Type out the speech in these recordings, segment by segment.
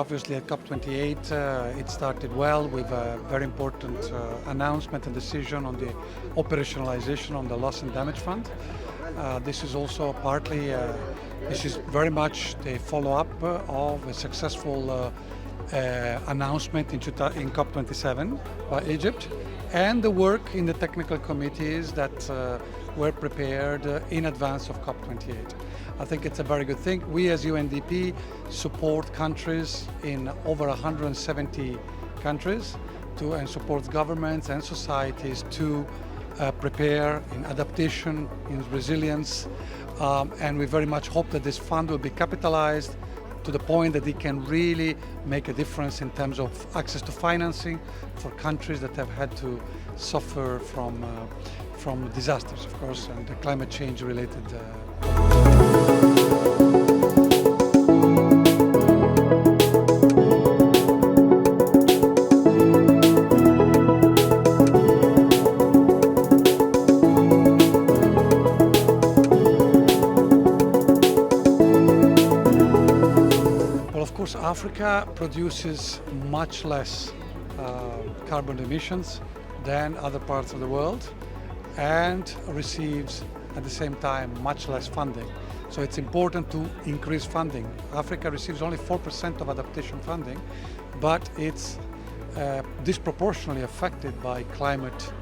obviously at COP28. It started well with a very important announcement and decision on the operationalization on the loss and damage fund. This is also partly, this is very much the follow-up of a successful announcement in COP27 by Egypt, and the work in the technical committees that were prepared in advance of COP28. I think it's a very good thing. We as UNDP support countries in over 170 countries and support governments and societies to prepare in adaptation, in resilience, and we very much hope that this fund will be capitalized to the point that it can really make a difference in terms of access to financing for countries that have had to suffer from disasters, of course, and the climate change related. Africa produces much less carbon emissions than other parts of the world and receives at the same time much less funding. So it's important to increase funding. Africa receives only 4% of adaptation funding, but it's disproportionately affected by climate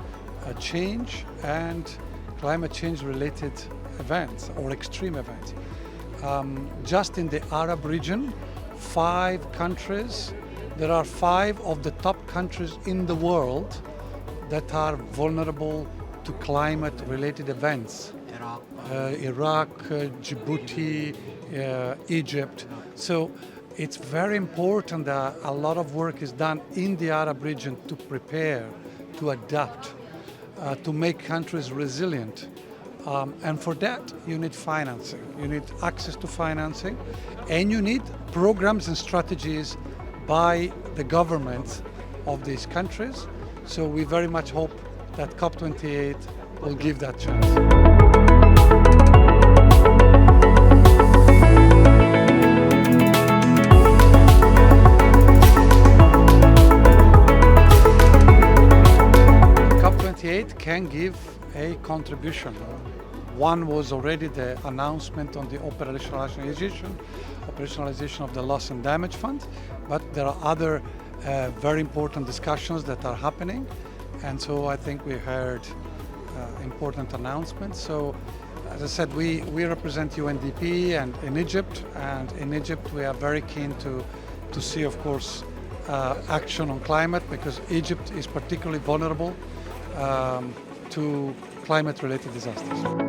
change and climate change related events or extreme events. Just in the Arab region, 5 countries, there are 5 of the top countries in the world that are vulnerable to climate-related events. Iraq, Djibouti, Egypt. So it's very important that a lot of work is done in the Arab region to prepare, to adapt, to make countries resilient. And for that, you need financing, you need access to financing, and you need programs and strategies by the governments of these countries. So we very much hope that COP28 will give that chance. COP28 can give a contribution. One was already the announcement on the operationalization of the loss and damage fund, but there are other very important discussions that are happening, and so I think we heard important announcements. So as I said, we represent UNDP and in Egypt we are very keen to see, of course, action on climate, because Egypt is particularly vulnerable to climate-related disasters.